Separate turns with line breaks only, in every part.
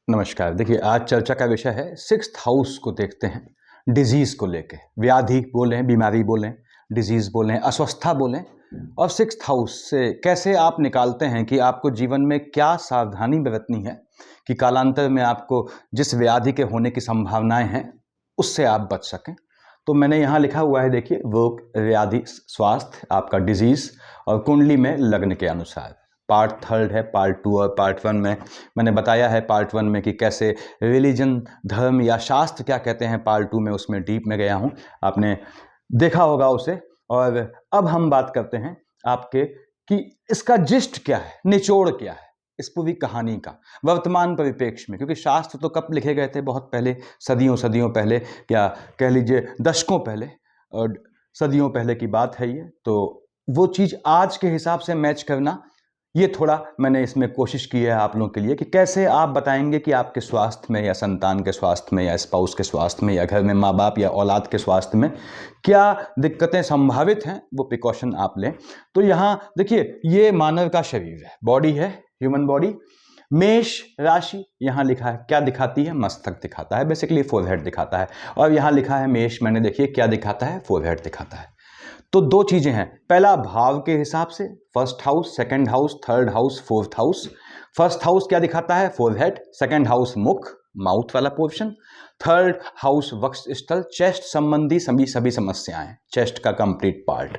नमस्कार। देखिए, आज चर्चा का विषय है सिक्स्थ हाउस को देखते हैं, डिजीज़ को लेके। व्याधि बोलें, बीमारी बोलें, डिजीज़ बोलें, अस्वस्थता बोलें, और सिक्स्थ हाउस से कैसे आप निकालते हैं कि आपको जीवन में क्या सावधानी बरतनी है कि कालांतर में आपको जिस व्याधि के होने की संभावनाएं हैं उससे आप बच सकें। तो मैंने यहाँ लिखा हुआ है, देखिए, वो व्याधि, स्वास्थ्य, आपका डिजीज़ और कुंडली में लग्न के अनुसार। पार्ट थर्ड है, पार्ट टू और पार्ट वन में मैंने बताया है पार्ट वन में कि कैसे रिलीजन, धर्म या शास्त्र क्या कहते हैं। पार्ट टू में उसमें डीप में गया हूँ, आपने देखा होगा उसे। और अब हम बात करते हैं आपके कि इसका जिस्ट क्या है, निचोड़ क्या है इस पूरी कहानी का वर्तमान परिप्रेक्ष्य में। क्योंकि शास्त्र तो कब लिखे गए थे, बहुत पहले, सदियों सदियों पहले, क्या कह लीजिए दशकों पहले, और सदियों पहले की बात है ये। तो वो चीज़ आज के हिसाब से मैच करना, ये थोड़ा मैंने इसमें कोशिश की है आप लोगों के लिए कि कैसे आप बताएंगे कि आपके स्वास्थ्य में या संतान के स्वास्थ्य में या स्पाउस के स्वास्थ्य में या घर में माँ बाप या औलाद के स्वास्थ्य में क्या दिक्कतें संभावित हैं, वो प्रिकॉशन आप लें। तो यहाँ देखिए, ये मानव का शरीर है, बॉडी है, ह्यूमन बॉडी। मेष राशि यहाँ लिखा है, क्या दिखाती है? मस्तक दिखाता है, बेसिकली फोरहेड दिखाता है। और यहाँ लिखा है मेष, मैंने देखिए क्या दिखाता है? फोरहेड दिखाता है। तो दो चीजें हैं, पहला भाव के हिसाब से, first house, second house, third house, fourth house. First house क्या दिखाता है? फोरहेड। सेकंड हाउस मुख, माउथ वाला पोर्शन। थर्ड हाउस वक्ष स्थल, चेस्ट संबंधी सभी समस्याएं, चेस्ट का कंप्लीट पार्ट।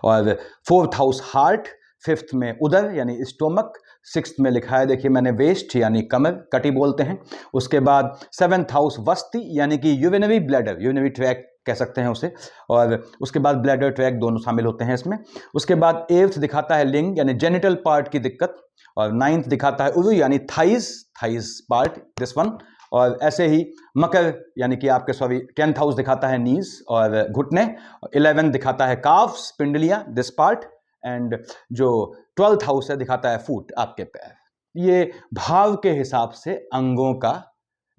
और फोर्थ हाउस हार्ट, फिफ्थ में उदर यानी स्टोमक, सिक्स्थ में लिखा है, देखिए मैंने, वेस्ट यानी कमर, कटी बोलते हैं। उसके बाद सेवेंथ हाउस वस्ती यानी कि यूरिनरी ब्लैडर, यूरिनरी ट्रैक कह सकते हैं उसे। और उसके बाद ब्लैडर ट्रैक, दोनों शामिल होते हैं इसमें। उसके बाद एट्थ दिखाता है लिंग यानी जेनिटल पार्ट की दिक्कत। और नाइन्थ दिखाता है उरु यानी थाइज पार्ट, दिस वन। और ऐसे ही मकर यानी कि आपके टेंथ हाउस दिखाता है नीज और घुटने। 11 दिखाता है काफ्स, पिंडलियां, दिस पार्ट। एंड जो 12th हाउस है दिखाता है फुट, आपके पैर। ये भाव के हिसाब से अंगों का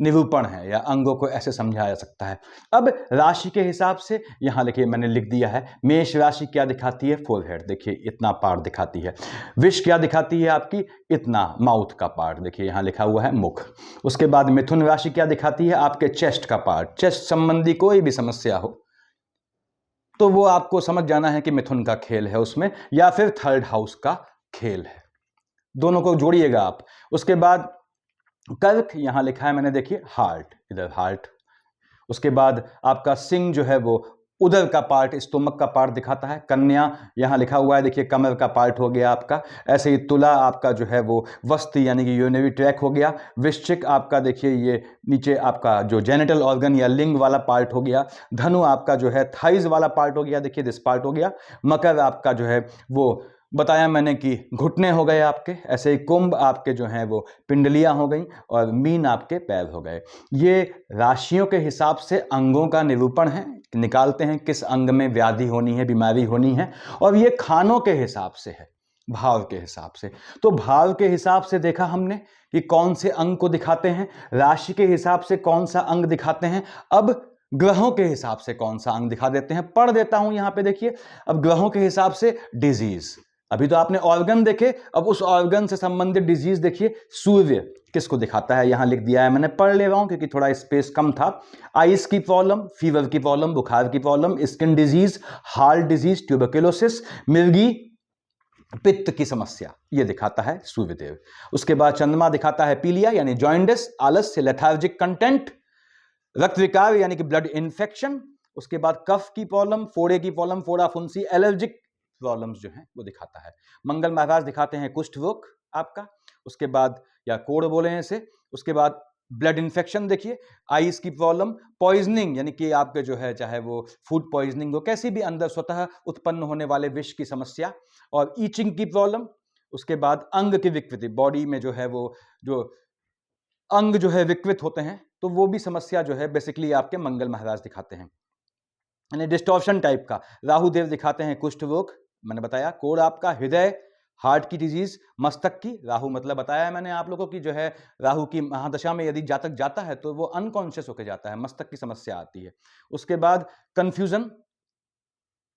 निरूपण है, या अंगों को ऐसे समझा जा सकता है। अब राशि के हिसाब से यहां लिखिए, मैंने लिख दिया है, मेष राशि क्या दिखाती है? फोरहेड, देखिए इतना पार्ट दिखाती है। वृष क्या दिखाती है आपकी? इतना, माउथ का पार्ट, देखिए यहां लिखा हुआ है मुख। उसके बाद मिथुन राशि क्या दिखाती है? आपके चेस्ट का पार्ट, चेस्ट संबंधी कोई भी समस्या हो तो वो आपको समझ जाना है कि मिथुन का खेल है उसमें, या फिर थर्ड हाउस का खेल है। दोनों को जोड़िएगा आप। उसके बाद कर्क, यहां लिखा है मैंने, देखिए हार्ट, इधर हार्ट। उसके बाद आपका सिंह जो है वो उदर का पार्ट, स्टोमक का पार्ट दिखाता है। कन्या यहां लिखा हुआ है, देखिए कमर का पार्ट हो गया आपका। ऐसे ही तुला आपका जो है वो वस्ती यानी कि यूरिनरी ट्रैक हो गया। वृश्चिक आपका देखिए ये नीचे आपका जो जेनिटल ऑर्गन या लिंग वाला पार्ट हो गया। धनु आपका जो है थाइज वाला पार्ट हो गया, देखिए दिस पार्ट हो गया। मकर आपका जो है वो बताया मैंने कि घुटने हो गए आपके। ऐसे ही कुंभ आपके जो हैं वो पिंडलियां हो गई। और मीन आपके पैर हो गए। ये राशियों के हिसाब से अंगों का निरूपण है, निकालते हैं किस अंग में व्याधि होनी है, बीमारी होनी है। और ये खानों के हिसाब से है, भाव के हिसाब से। तो भाव के हिसाब से देखा हमने कि कौन से अंग को दिखाते हैं, राशि के हिसाब से कौन सा अंग दिखाते हैं। अब ग्रहों के हिसाब से कौन सा अंग दिखा देते हैं, पढ़ देता हूं यहां पे, देखिए। अब ग्रहों के हिसाब से डिजीज, अभी तो आपने ऑर्गन देखे, अब उस ऑर्गन से संबंधित डिजीज देखिए। सूर्य किसको दिखाता है, यहां लिख दिया है मैंने, पढ़ ले रहा हूं क्योंकि थोड़ा स्पेस कम था। आइस की प्रॉब्लम, फीवर की प्रॉब्लम, बुखार की problem, skin disease, heart disease, tuberculosis, मिर्गी, पित्त की समस्या, ये दिखाता है सूर्यदेव। उसके बाद चंद्रमा दिखाता है पीलिया यानी जॉइंडिस, आलस्य, लेथार्जिक कंटेंट, रक्त विकार यानी कि ब्लड इन्फेक्शन। उसके बाद कफ की प्रॉब्लम, फोड़े की प्रॉब्लम, फोड़ा फुंसी, एलर्जिक प्रॉब्लम्स जो हैं वो दिखाता है। मंगल महाराज दिखाते हैं कुष्ठ रोग आपका। उसके बाद, या कोड़ बोले हैं इसे। उसके बाद ब्लड इन्फेक्शन देखिए, आइस की प्रॉब्लम, पॉइजनिंग यानी कि आपके जो है चाहे वो फूड पॉइजनिंग हो, कैसी भी अंदर स्वतः उत्पन्न होने वाले विष की समस्या, और ईचिंग की प्रॉब्लम। उसके बाद अंग की विकृति, बॉडी में जो है वो जो अंग जो है विकृत होते हैं, तो वो भी समस्या जो है बेसिकली आपके मंगल महाराज दिखाते हैं, यानी डिस्टॉर्शन टाइप का। राहु देव दिखाते हैं कुष्ठ रोग, मैंने बताया। कोड़ आपका हृदय, हार्ट की डिजीज, मस्तक की, राहु मतलब बताया है मैंने आप लोगों की, जो है राहु की महादशा में यदि जातक जाता है तो वो अनकॉन्शियस होकर जाता है, मस्तक की समस्या आती है। उसके बाद कंफ्यूजन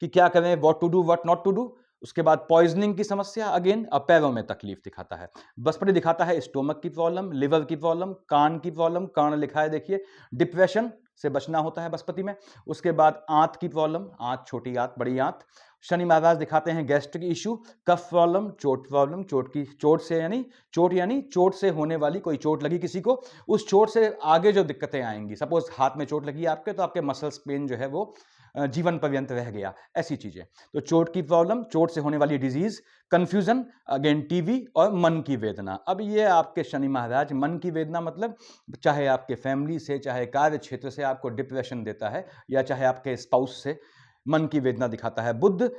कि क्या करें, what to do what not to do. उसके बाद पॉइजनिंग की समस्या, अगेन अब पैरों में तकलीफ दिखाता है। बृहस्पति दिखाता है स्टोमक की प्रॉब्लम, लिवर की प्रॉब्लम, कान की प्रॉब्लम, कान लिखा है देखिए, डिप्रेशन से बचना होता है बृहस्पति में। उसके बाद आंत की प्रॉब्लम, आंत छोटी आंत बड़ी आंत। शनि महाराज दिखाते हैं गैस्ट्रिक इशू, कफ प्रॉब्लम, प्रॉब्लम, चोट से होने वाली, कोई चोट लगी किसी को, उस चोट से आगे जो दिक्कतें आएंगी, सपोज हाथ में चोट लगी आपके, तो आपके मसल्स पेन जो है वो जीवन पर्यंत रह गया, ऐसी चीजें। तो चोट की प्रॉब्लम, चोट से होने वाली डिजीज, कंफ्यूजन, अगेन टीवी, और मन की वेदना। अब ये आपके शनि महाराज, मन की वेदना मतलब चाहे आपके फैमिली से, चाहे कार्य क्षेत्र से आपको डिप्रेशन देता है, या चाहे आपके स्पाउस से मन की वेदना दिखाता है। बुध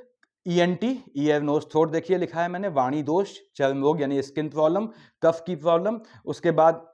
ईएनटी, ईयर नोज थ्रोट देखिए लिखा है मैंने, वाणी दोष, चर्म रोग यानी स्किन प्रॉब्लम, कफ की प्रॉब्लम। उसके बाद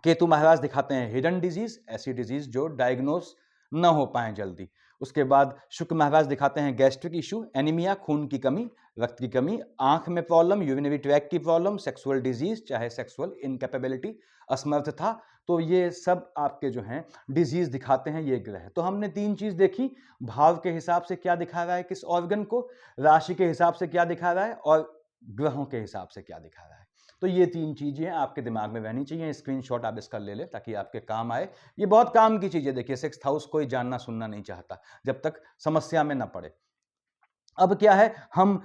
केतु महाराज दिखाते हैं हिडन डिजीज, ऐसी डिजीज जो डायग्नोस न हो पाए जल्दी। उसके बाद शुक्र महाराज दिखाते हैं गैस्ट्रिक इशू, एनीमिया, खून की कमी, रक्त की कमी, आंख में प्रॉब्लम, यूरिनरी ट्रैक की प्रॉब्लम, सेक्सुअल डिजीज, चाहे सेक्सुअल इनकैपेबिलिटी, असमर्थता। तो ये सब आपके जो हैं डिजीज दिखाते हैं ये ग्रह। तो हमने 3 चीज देखी, भाव के हिसाब से क्या दिखा रहा है किस ऑर्गन को, राशि के हिसाब से क्या दिखा रहा है, और ग्रहों के हिसाब से क्या दिखा रहा है। तो ये 3 चीजें आपके दिमाग में रहनी चाहिए। स्क्रीनशॉट आप इसका ले लें ताकि आपके काम आए। ये बहुत काम की चीज है। देखिए 6th हाउस कोई जानना सुनना नहीं चाहता जब तक समस्या में ना पड़े। अब क्या है, हम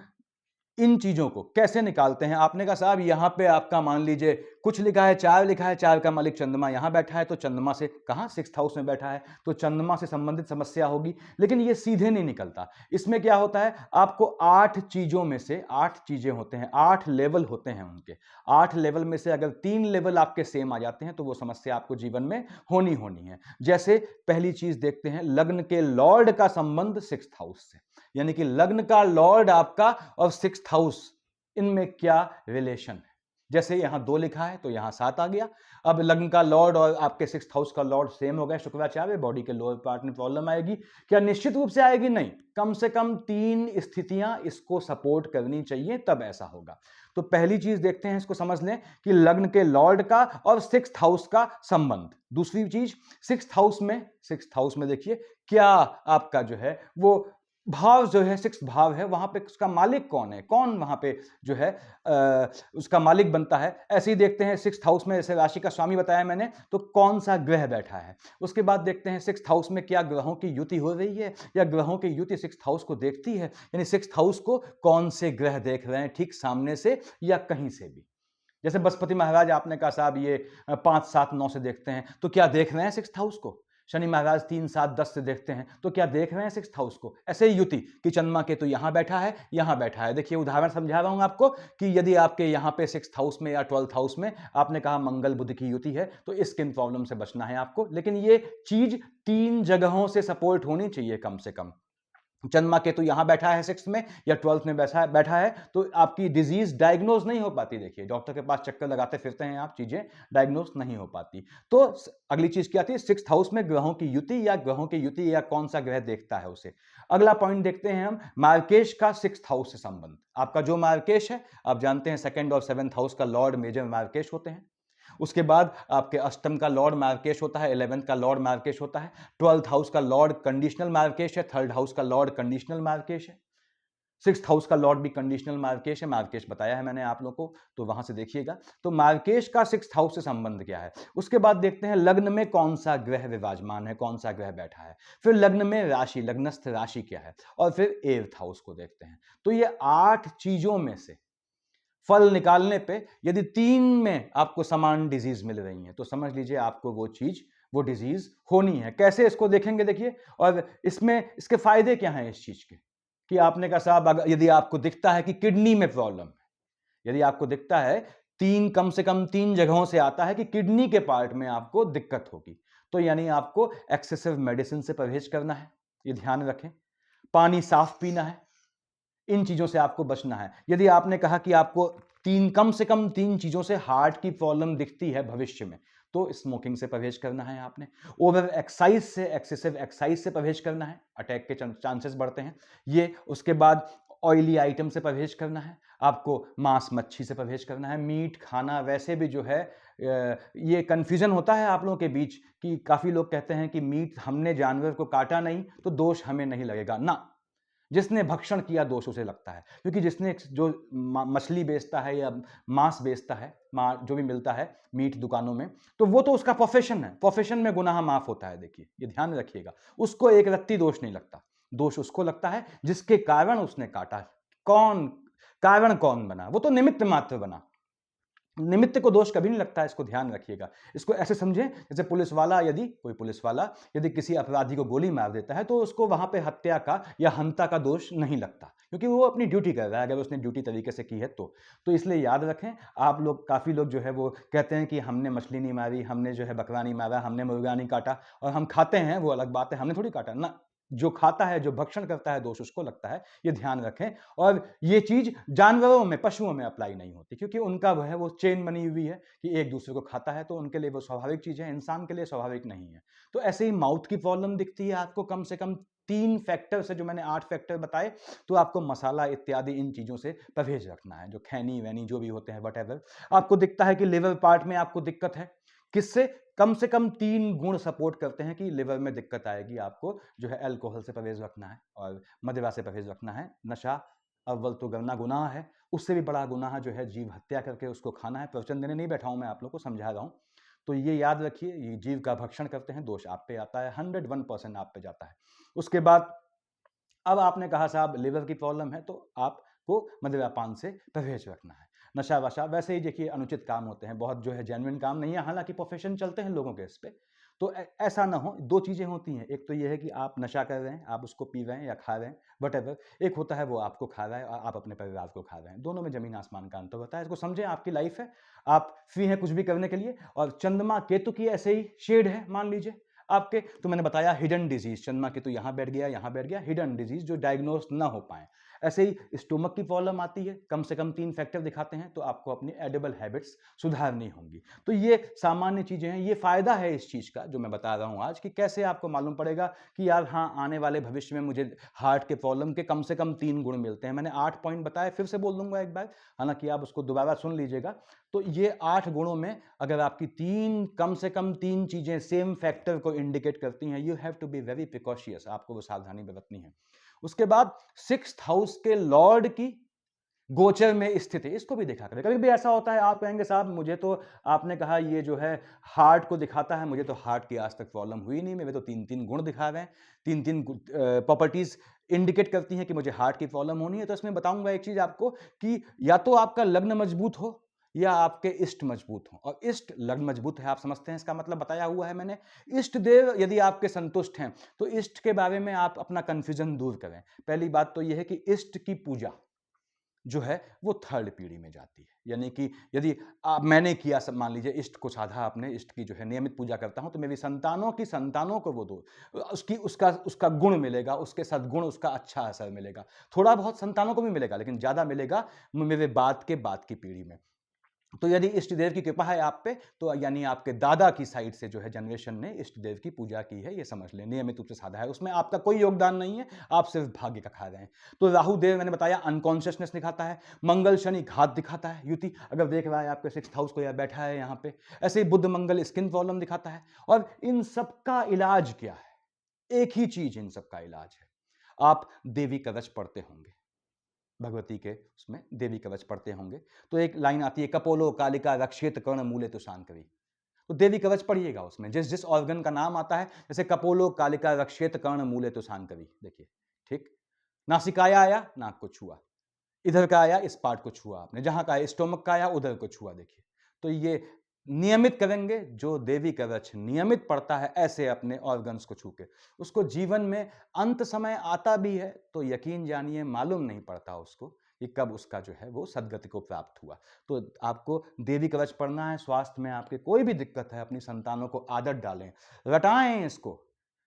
इन चीजों को कैसे निकालते हैं? आपने कहा साहब यहां पे आपका मान लीजिए कुछ लिखा है, 4 लिखा है, 4 का मालिक चंद्रमा यहां बैठा है, तो चंद्रमा से कहां 6th हाउस में बैठा है, तो चंद्रमा से संबंधित समस्या होगी। लेकिन ये सीधे नहीं निकलता। इसमें क्या होता है, आपको 8 चीजों में से 8 चीजें होते हैं, 8 लेवल होते हैं उनके। 8 लेवल में से अगर 3 लेवल आपके सेम आ जाते हैं तो वो समस्या आपको जीवन में होनी है। जैसे पहली चीज देखते हैं, लग्न के लॉर्ड का संबंध 6th हाउस से, यानी कि लग्न का लॉर्ड आपका और 6th हाउस, इनमें क्या रिलेशन है। जैसे यहां 2 लिखा है तो यहां 7 आ गया। अब लग्न का लॉर्ड और आपके 6th हाउस का लॉर्ड सेम हो गए, शुक्राचार्य, बॉडी के लोअर पार्ट में प्रॉब्लम आएगी क्या? निश्चित रूप से आएगी नहीं, कम से कम 3 स्थितियां इसको सपोर्ट करनी चाहिए, तब ऐसा होगा। तो पहली चीज देखते हैं, इसको समझ लें कि लग्न के लॉर्ड का और 6th हाउस का संबंध। दूसरी चीज, 6th हाउस में देखिए क्या आपका जो है वो भाव जो है, 6th भाव है, वहां पे उसका मालिक कौन है, कौन वहां पे जो है उसका मालिक बनता है। ऐसे ही देखते हैं 6th हाउस में, जैसे राशि का स्वामी बताया मैंने, तो कौन सा ग्रह बैठा है। उसके बाद देखते हैं 6th हाउस में क्या ग्रहों की युति हो रही है, या ग्रहों की युति 6th हाउस को देखती है, यानी 6th हाउस को कौन से ग्रह देख रहे हैं, ठीक सामने से या कहीं से भी। जैसे बृहस्पति महाराज, आपने कहा साहब ये 5, 7, 9 से देखते हैं, तो क्या देख रहे हैं 6th हाउस को? शनि महाराज 3, 7, 10 से देखते हैं, तो क्या देख रहे हैं 6th हाउस को? ऐसे ही युति कि चंद्रमा केतु यहां बैठा है, यहां बैठा है। देखिए उदाहरण समझा रहा हूं आपको कि यदि आपके यहां पे 6th हाउस में या 12th हाउस में आपने कहा मंगल बुध की युति है, तो स्किन प्रॉब्लम से बचना है आपको। लेकिन ये चीज 3 जगहों से सपोर्ट होनी चाहिए कम से कम। चंद्रमा केतु यहां बैठा है 6th में या 12th में बैठा है, तो आपकी डिजीज डायग्नोज नहीं हो पाती। देखिए डॉक्टर के पास चक्कर लगाते फिरते हैं आप, चीजें डायग्नोज नहीं हो पाती। तो अगली चीज क्या थी, 6th हाउस में ग्रहों की युति, या ग्रहों की युति या कौन सा ग्रह देखता है उसे। अगला पॉइंट देखते हैं हम, मार्केश का 6th हाउस से संबंध। आपका जो मार्केश है, आप जानते हैं 2nd और 7th हाउस का लॉर्ड मेजर मार्केश होते हैं। उसके बाद आपके अष्टम का लॉर्ड मार्केश होता है, 11th का लॉर्ड मार्केश होता है, 12th हाउस का लॉर्ड कंडीशनल मार्केश है, 3rd हाउस का लॉर्ड कंडीशनल मार्केश है, 6th हाउस का लॉर्ड भी कंडीशनल मार्केश है। मार्केश बताया है मैंने आप लोगों को, तो वहां से देखिएगा। तो मार्केश का 6th हाउस से संबंध क्या है। उसके बाद देखते हैं लग्न में कौन सा ग्रह विराजमान है, कौन सा ग्रह बैठा है। फिर लग्न में राशि, लग्नस्थ राशि क्या है, और फिर 8th हाउस को देखते हैं। तो ये 8 चीजों में से फल निकालने पे यदि 3 में आपको समान डिजीज मिल रही है, तो समझ लीजिए आपको वो डिजीज होनी है। कैसे इसको देखेंगे देखिए, और इसमें इसके फायदे क्या हैं इस चीज के, कि आपने कहा साहब यदि आपको दिखता है कि किडनी में प्रॉब्लम है, यदि आपको दिखता है कम से कम 3 जगहों से आता है कि किडनी के पार्ट में आपको दिक्कत होगी, तो यानी आपको एक्सेसिव मेडिसिन से परहेज करना है, ये ध्यान रखें। पानी साफ पीना है, इन चीजों से आपको बचना है। यदि आपने कहा कि आपको कम से कम 3 चीजों से हार्ट की प्रॉब्लम दिखती है भविष्य में, तो स्मोकिंग से परहेज करना है आपने। ओवर एक्साइज से, एक्सेसिव एक्साइज से परहेज करना है, अटैक के चांसेस बढ़ते हैं ये। उसके बाद ऑयली आइटम से परहेज करना है आपको, मांस मच्छी से परहेज करना है। मीट खाना वैसे भी जो है, ये कंफ्यूजन होता है आप लोगों के बीच कि काफी लोग कहते हैं कि मीट, हमने जानवर को काटा नहीं तो दोष हमें नहीं लगेगा ना। जिसने भक्षण किया दोष उसे लगता है, क्योंकि जिसने जो मछली बेचता है या मांस बेचता है, जो भी मिलता है मीट दुकानों में, तो वो तो उसका प्रोफेशन है, प्रोफेशन में गुनाह माफ होता है। देखिए, ये ध्यान रखिएगा, उसको एक व्यक्ति दोष नहीं लगता, दोष उसको लगता है जिसके कारण उसने काटा। कौन कारण, कौन बना? वो तो निमित्त मात्र बना, निमित्त को दोष कभी नहीं लगता है, इसको ध्यान रखिएगा। इसको ऐसे समझें जैसे पुलिस वाला, यदि कोई पुलिस वाला यदि किसी अपराधी को गोली मार देता है तो उसको वहां पे हत्या का या हंता का दोष नहीं लगता, क्योंकि वो अपनी ड्यूटी कर रहा है, अगर उसने ड्यूटी तरीके से की है तो इसलिए याद रखें। आप लोग, काफी लोग जो है वो कहते हैं कि हमने मछली नहीं मारी, हमने जो है बकरा नहीं मारा, हमने मुर्गा नहीं काटा, और हम खाते हैं, वो अलग बात है, हमने थोड़ी काटा ना। जो खाता है, जो भक्षण करता है, दोष उसको लगता है, ये ध्यान रखें। और ये चीज जानवरों में, पशुओं में अप्लाई नहीं होती, क्योंकि उनका वो है, वो चेन बनी हुई है कि एक दूसरे को खाता है, तो उनके लिए वो स्वाभाविक चीज है, इंसान के लिए स्वाभाविक नहीं है। तो ऐसे ही माउथ की प्रॉब्लम दिखती है आपको, कम से कम 3 फैक्टर से, जो मैंने 8 फैक्टर बताए, तो आपको मसाला इत्यादि इन चीजों से परहेज रखना है, जो खैनी वैनी जो भी होते हैं, वट आपको दिखता है कि लिवर पार्ट में आपको दिक्कत है, किससे? कम से कम 3 गुण सपोर्ट करते हैं कि लिवर में दिक्कत आएगी। आपको जो है अल्कोहल से परहेज रखना है और मदिरा से परहेज रखना है। नशा अव्वल तो करना गुनाह है, उससे भी बड़ा गुनाह जो है जीव हत्या करके उसको खाना है। प्रवचन देने नहीं बैठा हूं मैं, आप लोग को समझा रहा हूं, तो ये याद रखिए, ये जीव का भक्षण करते हैं, दोष आप पे आता है, 101% आप पे जाता है। उसके बाद अब आपने कहा साहब लिवर की प्रॉब्लम है, तो आपको मदिरा पान से परहेज रखना है। नशा वशा, वैसे ही देखिए अनुचित काम होते हैं, बहुत जो है जेन्युइन काम नहीं है, हालांकि प्रोफेशन चलते हैं लोगों के इस पे, तो ऐसा ना हो। 2 चीजें होती हैं, एक तो ये है कि आप नशा कर रहे हैं, आप उसको पी रहे हैं या खा रहे हैं, वट एक होता है वो आपको खा रहा है और आप अपने परिवार को खा रहे हैं, दोनों में जमीन आसमान का अंतर होता है। इसको समझें, आपकी लाइफ है, आप फ्री हैं कुछ भी करने के लिए, और चंद्रमा केतु की ऐसे ही शेड है मान लीजिए आपके, तो मैंने बताया हिडन डिजीज, चंद्रमा केतु यहां बैठ गया, यहां बैठ गया, हिडन डिजीज जो डायग्नोस ना हो पाए। ऐसे ही स्टोमक की प्रॉब्लम आती है, कम से कम 3 फैक्टर दिखाते हैं, तो आपको अपनी एडिबल हैबिट्स सुधारनी होंगी। तो ये सामान्य चीजें हैं, ये फायदा है इस चीज का जो मैं बता रहा हूं आज, कि कैसे आपको मालूम पड़ेगा कि यार हाँ, आने वाले भविष्य में मुझे हार्ट के प्रॉब्लम के कम से कम 3 गुण मिलते हैं। मैंने 8 पॉइंट बताए, फिर से बोल दूंगा एक बार, हालांकि आप उसको दोबारा सुन लीजिएगा। तो ये 8 गुणों में अगर आपकी कम से कम 3 चीजें सेम फैक्टर को इंडिकेट करती हैं, you have to be very precautious, आपको वो सावधानी बरतनी है। उसके बाद 6th हाउस के लॉर्ड की गोचर में स्थिति, इसको भी देखा करें। कभी भी ऐसा होता है, आप कहेंगे साहब मुझे तो आपने कहा ये जो है हार्ट को दिखाता है, मुझे तो हार्ट की आज तक प्रॉब्लम हुई नहीं, मेरे तो 3-3 गुण दिखा रहे हैं, 3-3 प्रॉपर्टीज इंडिकेट करती हैं कि मुझे हार्ट की प्रॉब्लम होनी है। तो इसमें बताऊंगा एक चीज आपको कि या तो आपका लग्न मजबूत हो या आपके इष्ट मजबूत हो, और इष्ट लग्न मजबूत है, आप समझते हैं इसका मतलब बताया हुआ है मैंने। इष्ट देव यदि आपके संतुष्ट हैं, तो इष्ट के बारे में आप अपना कंफ्यूजन दूर करें। पहली बात तो यह है कि इष्ट की पूजा जो है वो 3rd पीढ़ी में जाती है, यानी कि यदि मैंने किया, सब मान लीजिए इष्ट को साधा आपने, इष्ट की जो है नियमित पूजा करता हूं, तो मेरी संतानों की संतानों को वो दो, उसका गुण मिलेगा, उसके सद्गुण, उसका अच्छा असर मिलेगा। थोड़ा बहुत संतानों को भी मिलेगा, लेकिन ज्यादा मिलेगा मेरे बाद की पीढ़ी में। तो यदि इष्ट देव की कृपा है आप पे, तो यानी आपके दादा की साइड से जो है जनरेशन ने इष्ट देव की पूजा की है, ये समझ लें, नियमित रूप से साधा है, उसमें आपका कोई योगदान नहीं है, आप सिर्फ भाग्य का खा रहे हैं। तो राहु देव मैंने बताया अनकॉन्शियसनेस दिखाता है, मंगल शनि घात दिखाता है, युति अगर देख रहा है आपके 6th हाउस को या बैठा है यहाँ पे। ऐसे ही बुध मंगल स्किन प्रॉब्लम दिखाता है। और इन सबका इलाज क्या है? एक ही चीज इन सबका इलाज है, आप देवी कवच पढ़ते होंगे, भगवती के उसमें देवी कवच पढ़ते होंगे, तो एक लाइन आती है, कपोलो कालिका रक्षेत कर्ण मूले तो शांकरी, तो देवी कवच पढ़िएगा, उसमें जिस जिस ऑर्गन का नाम आता है, जैसे कपोलो कालिका रक्षेत कर्ण मूले तो शांकरी, देखिए ठीक, नासिकाया आया, नाक को छुआ, इधर का आया, इस पार्ट को छुआ आपने, जहां का स्टोमक का आया उधर को छुआ, देखिए। तो ये नियमित करेंगे, जो देवी कवच नियमित पड़ता है ऐसे अपने ऑर्गन्स को छू के, उसको जीवन में अंत समय आता भी है तो यकीन जानिए मालूम नहीं पड़ता उसको कि कब उसका जो है वो सदगति को प्राप्त हुआ। तो आपको देवी कवच पढ़ना है। स्वास्थ्य में आपके कोई भी दिक्कत है, अपनी संतानों को आदत डालें, रटाएं इसको।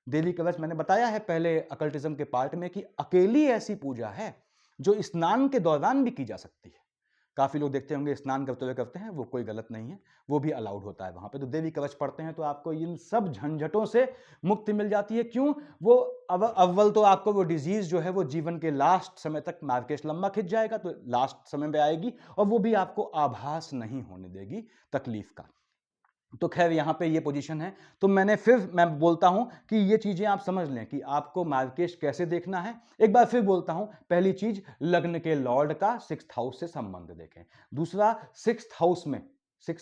देवी कवच मैंने बताया है पहले अकल्टिज्म के पार्ट में कि अकेली ऐसी पूजा है जो स्नान के दौरान भी की जा सकती है। काफी लोग देखते होंगे स्नान करते हुए करते हैं, वो कोई गलत नहीं है, वो भी अलाउड होता है वहां पे। तो देवी कवच पढ़ते हैं तो आपको इन सब झंझटों से मुक्ति मिल जाती है। क्यों? वो अव्वल तो आपको वो डिजीज जो है वो जीवन के लास्ट समय तक, मार्केश लंबा खिंच जाएगा तो लास्ट समय में आएगी, और वो भी आपको आभास नहीं होने देगी तकलीफ का। तो खैर यहाँ पे ये पोजीशन है। तो मैं बोलता हूँ कि ये चीज़ें आप समझ लें कि आपको मार्केश कैसे देखना है। एक बार फिर बोलता हूँ, पहली चीज़ लग्न के लॉर्ड का 6th हाउस से संबंध देखें। दूसरा 6th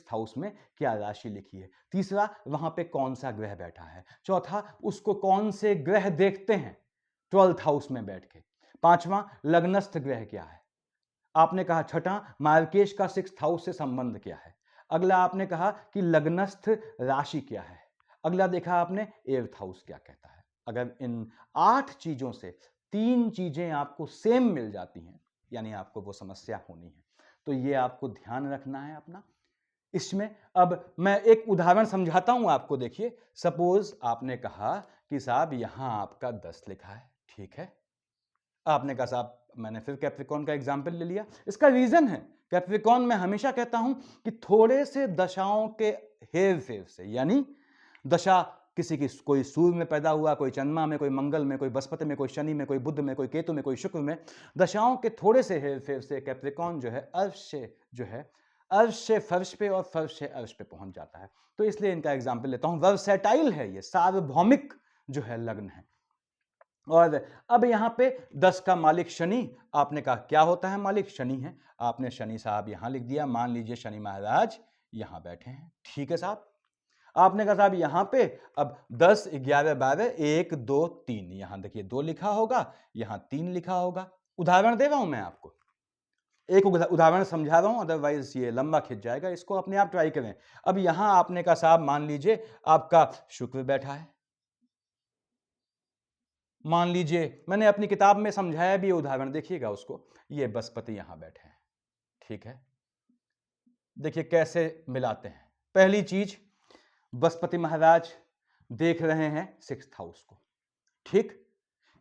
हाउस में क्या राशि लिखी है। तीसरा वहाँ पे कौन सा ग्रह बैठा है। चौथा उसको कौन से ग्रह देखते हैं 12th हाउस में बैठ के। पांचवा लग्नस्थ ग्रह क्या है। आपने कहा छठा मार्केश का 6th हाउस से संबंध क्या है। अगला आपने कहा कि लग्नस्थ राशि क्या है। अगला देखा आपने 8th हाउस क्या कहता है। अगर इन 8 चीजों से 3 चीजें आपको सेम मिल जाती हैं, यानी आपको वो समस्या होनी है। तो ये आपको ध्यान रखना है अपना। इसमें अब मैं एक उदाहरण समझाता हूं आपको। देखिए, सपोज आपने कहा कि साहब यहां आपका 10 लिखा है, ठीक है। आपने कहा साहब, मैंने फिर कैप्रिकॉन का एग्जाम्पल ले लिया। इसका रीजन है, कैप्रिकॉन में हमेशा कहता हूं कि थोड़े से दशाओं के हेर फेर से, यानी दशा किसी की, कोई सूर्य में पैदा हुआ, कोई चंद्रमा में, कोई मंगल में, कोई बृहस्पति में, कोई शनि में, कोई बुध में, कोई केतु में, कोई शुक्र में, दशाओं के थोड़े से हेर फेर से कैप्रिकॉन जो है अर्श से फर्श पे और फर्श से अर्श पे पहुंच जाता है। तो इसलिए इनका एग्जाम्पल लेता हूं। वर्सेटाइल है ये, सार्वभौमिक जो है लग्न है। और अब यहां पे 10 का मालिक शनि, आपने कहा क्या होता है, मालिक शनि है। आपने शनि साहब यहां लिख दिया। मान लीजिए शनि महाराज यहां बैठे हैं, ठीक है साहब। आपने कहा साहब यहां पे अब 10 11 12 1 2 3, यहां देखिए 2 लिखा होगा, यहां 3 लिखा होगा। उदाहरण दे रहा हूं मैं आपको, एक उदाहरण समझा रहा हूं, अदरवाइज ये लंबा खिंच जाएगा। इसको अपने आप ट्राई करें। अब यहां आपने कहा साहब मान लीजिए आपका शुक्र बैठा है। मान लीजिए मैंने अपनी किताब में समझाया भी उदाहरण, देखिएगा उसको। ये बृहस्पति यहां बैठे हैं, ठीक है। देखिए कैसे मिलाते हैं। पहली चीज, बृहस्पति महाराज देख रहे हैं 6th हाउस को, ठीक।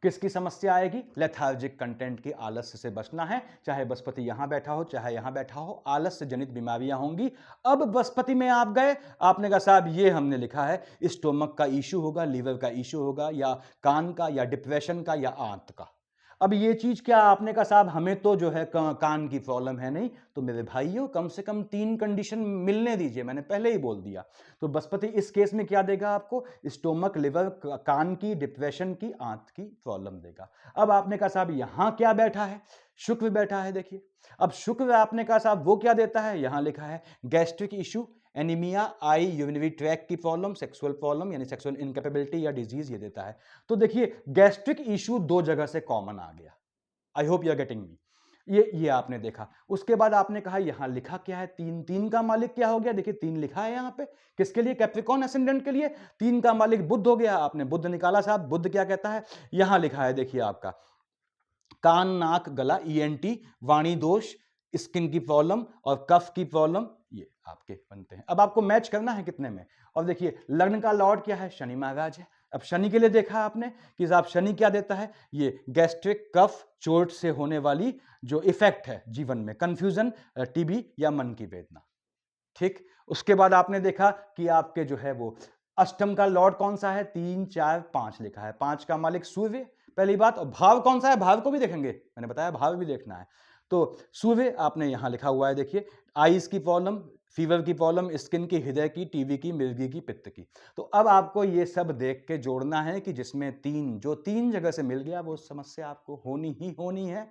किसकी समस्या आएगी, लेथार्जिक कंटेंट की, आलस्य से बचना है। चाहे बृहस्पति यहां बैठा हो चाहे यहां बैठा हो, आलस्य जनित बीमारियां होंगी। अब बृहस्पति में आप गए, आपने कहा साहब ये हमने लिखा है स्टोमक का इशू होगा, लीवर का इशू होगा, या कान का, या डिप्रेशन का, या आंत का। अब ये चीज क्या, आपने कहा साहब हमें तो जो है कान की प्रॉब्लम है नहीं। तो मेरे भाइयों कम से कम 3 कंडीशन मिलने दीजिए, मैंने पहले ही बोल दिया। तो बृहस्पति इस केस में क्या देगा आपको, स्टोमक, लिवर, कान की, डिप्रेशन की, आंत की प्रॉब्लम देगा। अब आपने कहा साहब यहां क्या बैठा है, शुक्र बैठा है। देखिए अब शुक्र आपने कहा साहब वो क्या देता है, यहां लिखा है गैस्ट्रिक इशू, एनीमिया, आई, यूरिनरी ट्रैक की प्रॉब्लम, सेक्सुअल प्रॉब्लम यानी सेक्सुअल इनकैपेबिलिटी या डिजीज ये देता है। तो देखिए गैस्ट्रिक इशू 2 जगह से कॉमन आ गया। I hope you are getting me. ये आपने देखा। उसके बाद आपने कहा यहां लिखा क्या है, 3 का मालिक क्या हो गया। देखिए 3 लिखा है यहां पे, किसके लिए, कैप्रिकॉन एसेंडेंट के लिए। 3 का मालिक बुध हो गया। आपने बुध निकाला साहब, बुध क्या कहता है, यहां लिखा है देखिए आपका कान, नाक, गला, ईएनटी, वाणी दोष, स्किन की प्रॉब्लम और कफ की प्रॉब्लम, ये आपके बनते हैं। अब आपको मैच करना है कितने में। और देखिए लग्न का लॉर्ड क्या है, शनि महाराज है। अब शनि के लिए देखा आपने कि साहब शनि क्या देता है, ये गैस्ट्रिक, कफ, चोट से होने वाली जो इफेक्ट है जीवन में, कंफ्यूजन, टीबी या मन की वेदना, ठीक। उसके बाद आपने देखा कि आपके जो है वो अष्टम का लॉर्ड कौन सा है, 3 4 5 लिखा है। 5 का मालिक सूर्य, पहली बात। और भाव कौन सा है, भाव को भी देखेंगे, मैंने बताया भाव भी देखना है। तो सूर्य आपने यहां लिखा हुआ है, देखिए आईज की प्रॉब्लम, फीवर की प्रॉब्लम, स्किन की, हृदय की, टीवी की, मिर्गी की, पित्त की। तो अब आपको ये सब देख के जोड़ना है कि जिसमें 3 जो 3 जगह से मिल गया वो समस्या आपको होनी ही होनी है,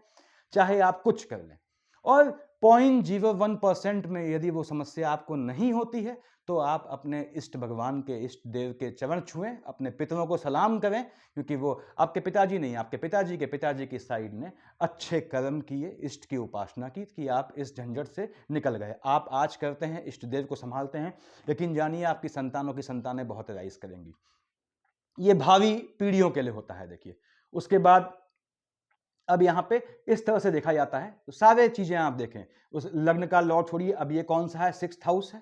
चाहे आप कुछ कर लें। और 0.01% में यदि वो समस्या आपको नहीं होती है तो आप अपने इष्ट भगवान के, इष्ट देव के चरण छुएं, अपने पितरों को सलाम करें, क्योंकि वो आपके पिताजी नहीं, आपके पिताजी के पिताजी की साइड ने अच्छे कर्म किए, इष्ट की उपासना की कि आप इस झंझट से निकल गए। आप आज करते हैं, इष्ट देव को संभालते हैं, लेकिन जानिए आपकी संतानों की संतानें बहुत राइज करेंगी। ये भावी पीढ़ियों के लिए होता है। देखिए उसके बाद अब यहां पे इस तरह से देखा जाता है। तो सारे चीजें आप देखें, उस लग्न का लॉर्ड छोड़िए, अब ये कौन सा है, 6th हाउस है।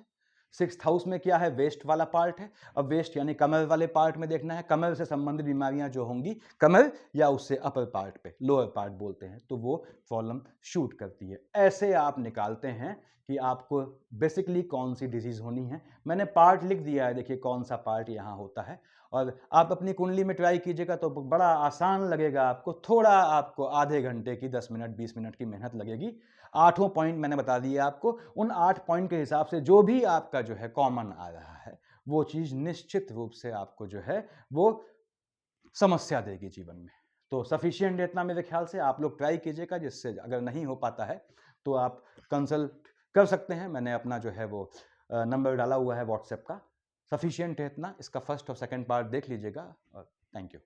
6th हाउस में क्या है, वेस्ट वाला पार्ट है। अब वेस्ट यानी कमर वाले पार्ट में देखना है, कमर से संबंधित बीमारियां जो होंगी, कमर या उससे अपर पार्ट पे, लोअर पार्ट बोलते हैं, तो वो प्रॉब्लम शूट करती है। ऐसे आप निकालते हैं कि आपको बेसिकली कौन सी डिजीज होनी है। मैंने पार्ट लिख दिया है, देखिए कौन सा पार्ट यहां होता है। और आप अपनी कुंडली में ट्राई कीजिएगा तो बड़ा आसान लगेगा आपको। थोड़ा आपको आधे घंटे की, 10 मिनट 20 मिनट की मेहनत लगेगी। 8वां पॉइंट मैंने बता दिया आपको। उन 8 पॉइंट के हिसाब से जो भी आपका जो है कॉमन आ रहा है, वो चीज़ निश्चित रूप से आपको जो है वो समस्या देगी जीवन में। तो सफिशिएंट इतना मेरे ख्याल से आप लोग ट्राई कीजिएगा, जिससे अगर नहीं हो पाता है तो आप कंसल्ट कर सकते हैं। मैंने अपना जो है वो नंबर डाला हुआ है व्हाट्सएप का। सफिशिएंट है इतना, इसका फर्स्ट और सेकंड पार्ट देख लीजिएगा और थैंक यू।